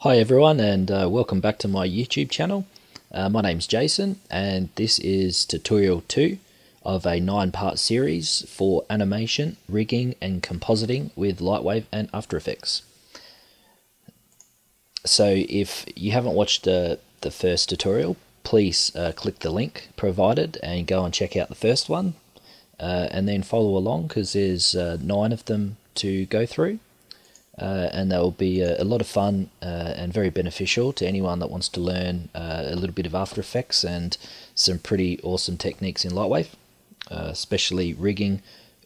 Hi everyone, and welcome back to my YouTube channel. My name's Jason, and this is tutorial 2 of a 9-part series for animation, rigging and compositing with Lightwave and After Effects. So if you haven't watched the first tutorial, please click the link provided and go and check out the first one, and then follow along because there's 9 of them to go through. And that will be a lot of fun and very beneficial to anyone that wants to learn a little bit of After Effects and some pretty awesome techniques in Lightwave, especially rigging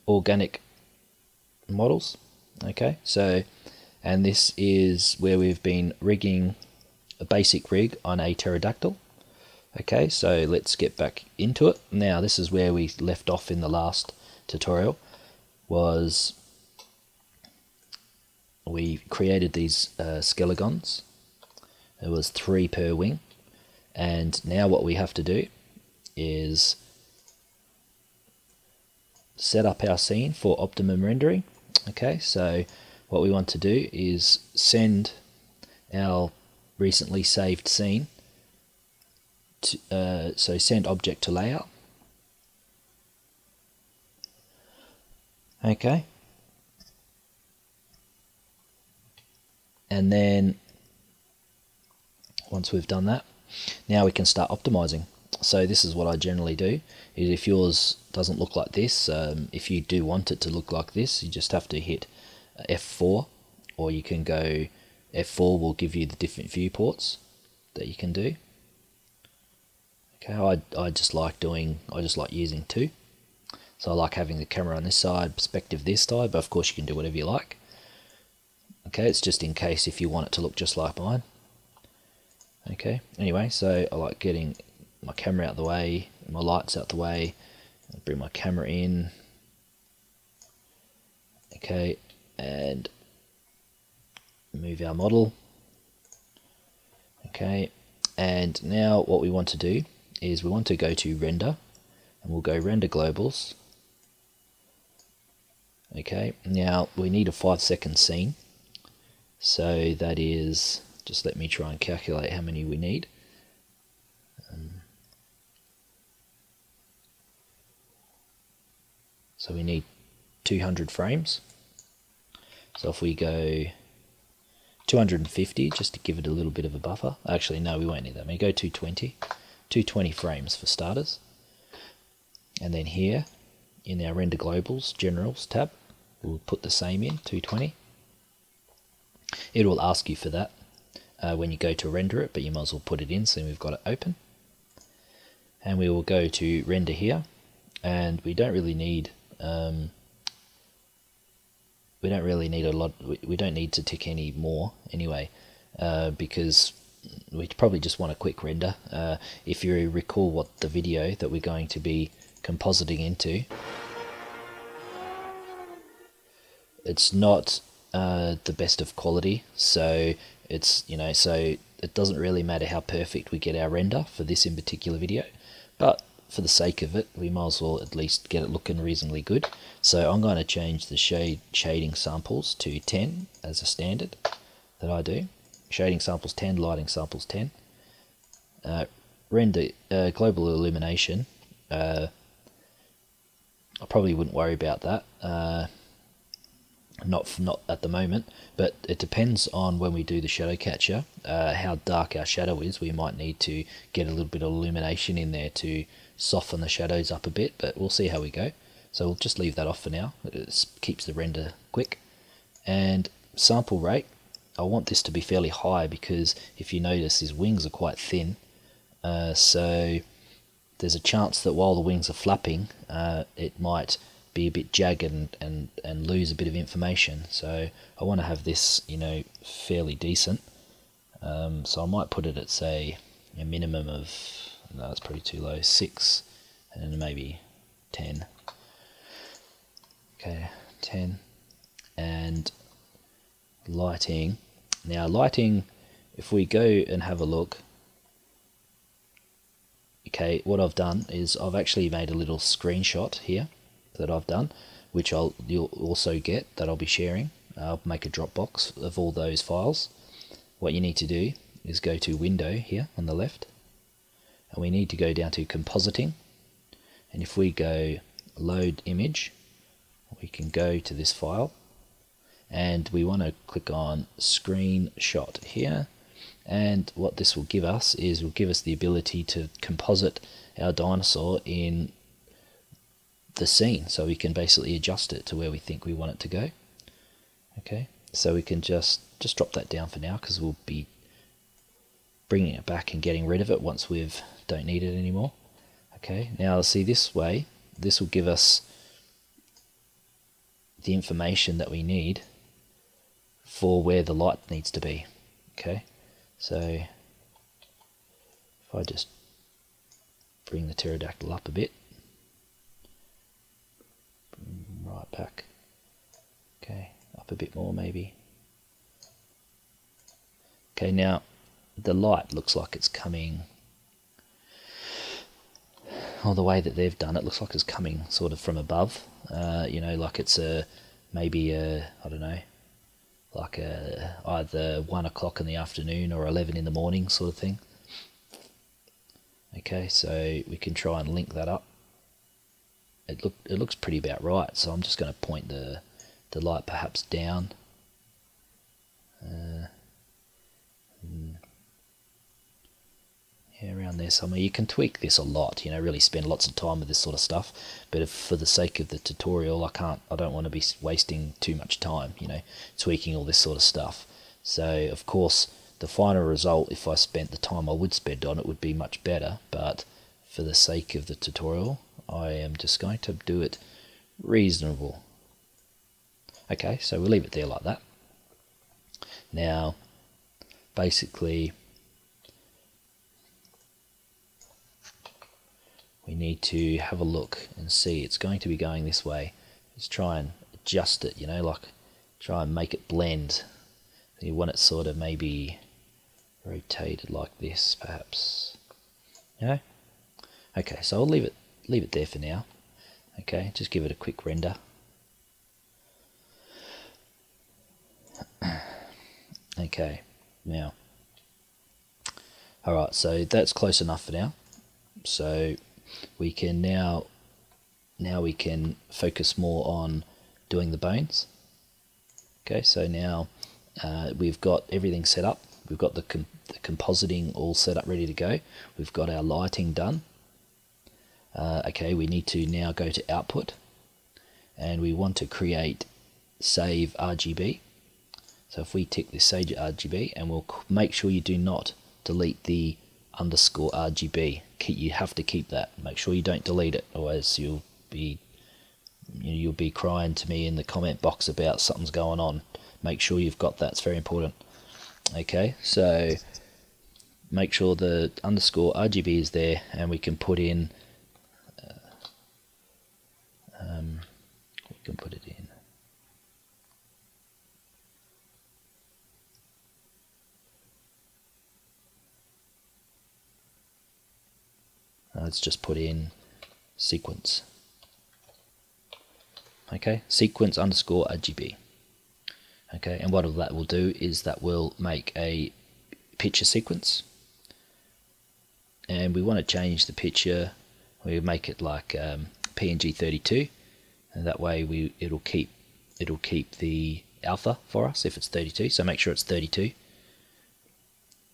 organic models. Okay, so, and this is where we've been rigging a basic rig on a Pterodactyl. Okay, so let's get back into it. Now this is where we left off in the last tutorial, was we created these Skelegons. There was 3 per wing, and now what we have to do is set up our scene for optimum rendering. Okay, so what we want to do is send our recently saved scene to, so send object to layout. Okay, and then once we've done that, now we can start optimizing. So this is what I generally do, is if yours doesn't look like this, if you do want it to look like this, you just have to hit F4, or you can go F4 will give you the different viewports that you can do. Okay, I just like using 2. So I like having the camera on this side, perspective this side, but of course you can do whatever you like. Okay, it's just in case if you want it to look just like mine. Okay, anyway, so I like getting my camera out the way, my lights out the way, bring my camera in. Okay, and move our model. Okay, and now what we want to do is we want to go to render, and we'll go render globals. Okay, now we need a 5-second scene. So that is, just let me try and calculate how many we need. So we need 200 frames. So if we go 250, just to give it a little bit of a buffer. Actually, no, we won't need that. We go 220 frames for starters. And then here, in our render globals, generals tab, we'll put the same in, 220. It will ask you for that when you go to render it, but you might as well put it in, so we've got it open. And we will go to render here, and we don't really need a lot. We don't need to tick any more anyway, because we probably just want a quick render. If you recall what the video that we're going to be compositing into, it's not the best of quality, so it's, so it doesn't really matter how perfect we get our render for this in particular video, but for the sake of it, we might as well at least get it looking reasonably good. So I'm going to change the shading samples to 10 as a standard that I do. Shading samples 10, lighting samples 10. Render global illumination, I probably wouldn't worry about that. Not at the moment, but it depends on when we do the shadow catcher, how dark our shadow is. We might need to get a little bit of illumination in there to soften the shadows up a bit, but we'll see how we go. So we'll just leave that off for now. It keeps the render quick. And sample rate, I want this to be fairly high, because if you notice, his wings are quite thin, so there's a chance that while the wings are flapping, it might be a bit jagged and lose a bit of information. So I want to have this, fairly decent. So I might put it at, say, a minimum of, no, that's probably too low, 6, and maybe 10. Okay, 10. And lighting. Now lighting, if we go and have a look, okay, what I've done is I've actually made a little screenshot here that I've done, which you'll also get, that I'll be sharing. I'll make a Dropbox of all those files. what you need to do is go to Window here on the left, and we need to go down to Compositing, and if we go Load Image, we can go to this file, and we want to click on Screenshot here, and what this will give us is will give us the ability to composite our dinosaur in the scene, so we can basically adjust it to where we think we want it to go. Okay, so we can just drop that down for now, because we'll be bringing it back and getting rid of it once we don't need it anymore. Okay, now see, this way, this will give us the information that we need for where the light needs to be. Okay, so if I just bring the pterodactyl up a bit, right back, okay, up a bit more maybe. Okay, now the light looks like it's coming, or the way that they've done it looks like it's coming sort of from above, you know, like it's maybe I don't know, like either 1 o'clock in the afternoon or 11 in the morning sort of thing. Okay, so we can try and link that up. It looks pretty about right, so I'm just going to point the light perhaps down. Yeah, around there somewhere. You can tweak this a lot, you know, really spend lots of time with this sort of stuff, but if for the sake of the tutorial, I don't want to be wasting too much time, you know, tweaking all this sort of stuff. So of course the final result, if I spent the time I would spend on it, would be much better, but for the sake of the tutorial I am just going to do it reasonable. Okay, so we'll leave it there like that. Now basically we need to have a look and see it's going to be going this way. Let's try and adjust it, you know, like try and make it blend. You want it sort of maybe rotated like this perhaps, you know. Okay, so I'll leave it there for now. Okay, just give it a quick render. Okay, now alright, so that's close enough for now. So we can now we can focus more on doing the bones. Okay, so now we've got everything set up. We've got the compositing all set up, ready to go. We've got our lighting done. Okay, we need to now go to output, and we want to create save RGB. So if we tick this save RGB, and we'll make sure you do not delete the underscore RGB. You have to keep that. Make sure you don't delete it, otherwise you'll be crying to me in the comment box about something's going on. Make sure you've got that. It's very important. Okay, so make sure the underscore RGB is there, and we can put in we can put it in let's just put in sequence. Okay, sequence underscore RGB. Okay, and what that will do is that will make a picture sequence, and we want to change the picture. We make it like PNG 32, and that way it'll keep the alpha for us if it's 32. So make sure it's 32.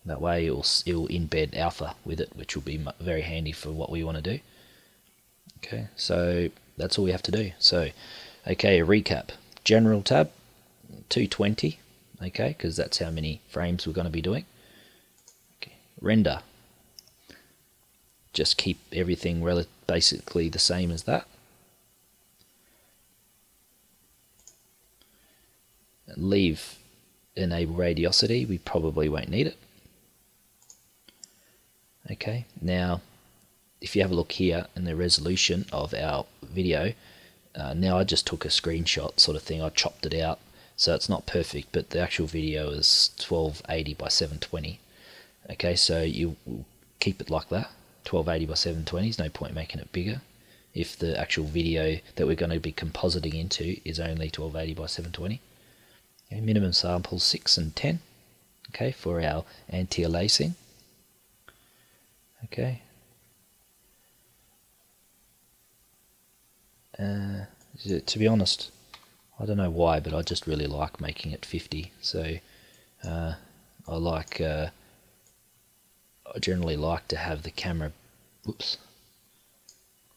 That way it'll embed alpha with it, which will be very handy for what we want to do. Okay, so that's all we have to do. So, okay, a recap. General tab, 220. Okay, because that's how many frames we're going to be doing. Okay, render. Just keep everything basically the same as that. Leave enable radiosity. We probably won't need it. Okay, now if you have a look here in the resolution of our video, now I just took a screenshot sort of thing. I chopped it out, so it's not perfect, but the actual video is 1280 by 720. Okay, so you keep it like that, 1280 by 720. There's no point making it bigger if the actual video that we're going to be compositing into is only 1280 by 720. Okay, minimum samples 6 and 10. okay, for our anti-aliasing. Okay. To be honest, I don't know why, but I just really like making it 50. So I generally like to have the camera. Whoops.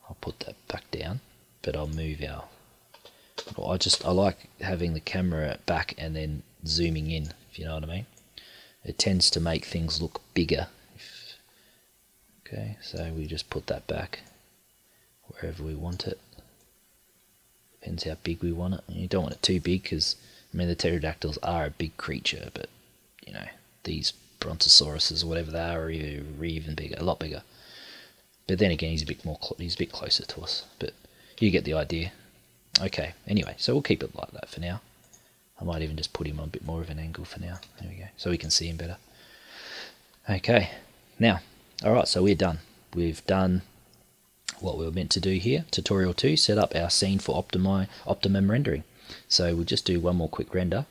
I'll put that back down, but I'll move our. I like having the camera back and then zooming in, if you know what I mean. It tends to make things look bigger. Okay, so we just put that back wherever we want it. Depends how big we want it. You don't want it too big because, I mean, the pterodactyls are a big creature, but, you know, these brontosauruses or whatever they are even bigger, a lot bigger. But then again, he's a bit closer to us, but you get the idea. Okay, anyway, so we'll keep it like that for now. I might even just put him on a bit more of an angle for now. There we go, so we can see him better. Okay, now, alright, so we're done. We've done what we were meant to do here. Tutorial 2, set up our scene for optimum rendering. So we'll just do one more quick render.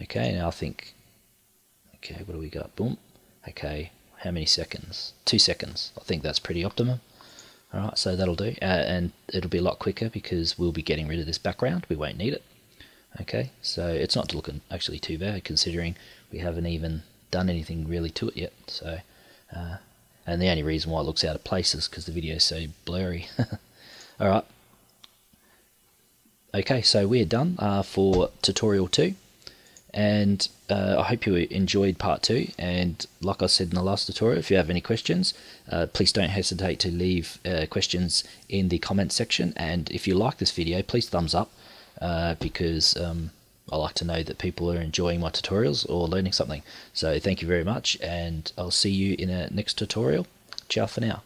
Okay, now I think, okay, what do we got? Boom. Okay, how many seconds? 2 seconds. I think that's pretty optimum. Alright, so that'll do. And it'll be a lot quicker because we'll be getting rid of this background. We won't need it. Okay, so it's not looking actually too bad considering we haven't even done anything really to it yet. So, and the only reason why it looks out of place is because the video is so blurry. Alright. Okay, so we're done for tutorial 2. And I hope you enjoyed part 2, and like I said in the last tutorial, if you have any questions, please don't hesitate to leave questions in the comment section, and if you like this video, please thumbs up, because I like to know that people are enjoying my tutorials or learning something. So thank you very much, and I'll see you in a next tutorial. Ciao for now.